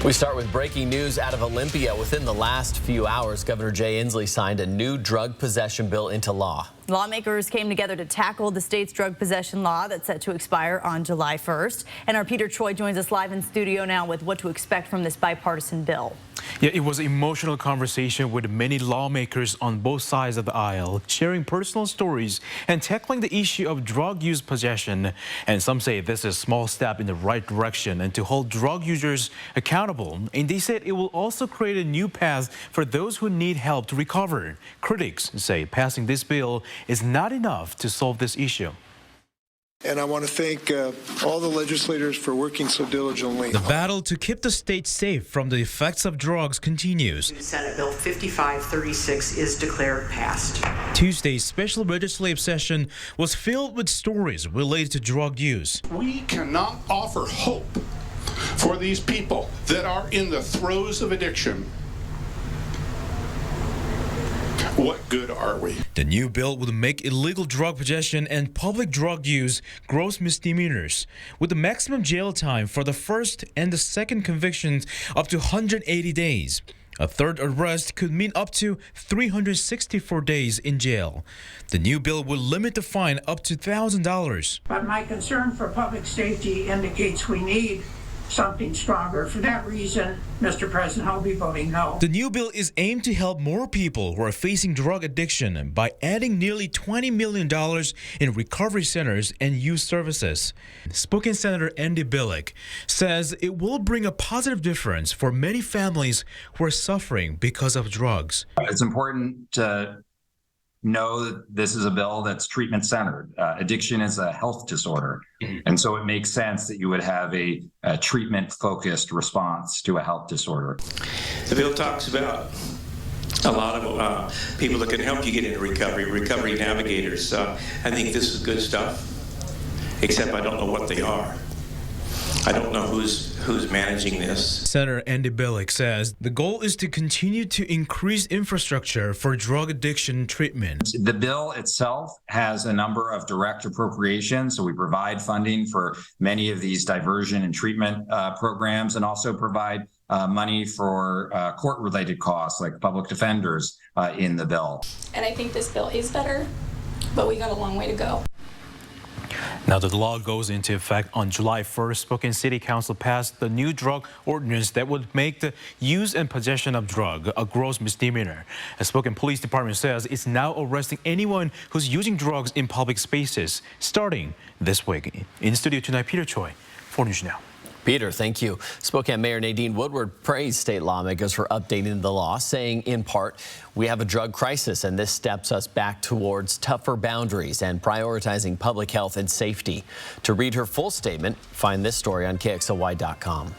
We start with breaking news out of Olympia. Within the last few hours, Governor Jay Inslee signed a new drug possession bill into law. Lawmakers came together to tackle the state's drug possession law that's set to expire on July 1st. And our Peter Troy joins us live in studio now with what to expect from this bipartisan bill. Yeah, it was an emotional conversation with many lawmakers on both sides of the aisle, sharing personal stories and tackling the issue of drug use possession. And some say this is a small step in the right direction and to hold drug users accountable. And they said it will also create a new path for those who need help to recover. Critics say passing this bill is not enough to solve this issue. And I want to thank all the legislators for working so diligently. The battle to keep the state safe from the effects of drugs continues. Senate Bill 5536 is declared passed. Tuesday's special legislative session was filled with stories related to drug use. We cannot offer hope for these people that are in the throes of addiction. What good are we? The new bill would make illegal drug possession and public drug use gross misdemeanors, with the maximum jail time for the first and the second convictions up to 180 days. A third arrest could mean up to 364 days in jail. The new bill will limit the fine up to $1,000. But my concern for public safety indicates we need something stronger. For that reason, Mr. President, I'll be voting no. The new bill is aimed to help more people who are facing drug addiction by adding nearly $20 million in recovery centers and youth services. Spokane Senator Andy Billick says it will bring a positive difference for many families who are suffering because of drugs. It's important to know that this is a bill that's treatment-centered. Addiction is a health disorder, and so it makes sense that you would have a treatment-focused response to a health disorder. The bill talks about a lot of people that can help you get into recovery navigators. I think this is good stuff, except I don't know what they are. I don't know who's managing this. Senator Andy Billick says the goal is to continue to increase infrastructure for drug addiction treatment. The bill itself has a number of direct appropriations, so we provide funding for many of these diversion and treatment programs, and also provide money for court-related costs like public defenders in the bill. And I think this bill is better, but we got a long way to go. Now that the law goes into effect on July 1st, Spokane City Council passed the new drug ordinance that would make the use and possession of drug a gross misdemeanor. The Spokane Police Department says it's now arresting anyone who's using drugs in public spaces starting this week. In studio tonight, Peter Choi, 4 News Now. Peter, thank you. Spokane Mayor Nadine Woodward praised state lawmakers for updating the law, saying in part, we have a drug crisis and this steps us back towards tougher boundaries and prioritizing public health and safety. To read her full statement, find this story on KXLY.com.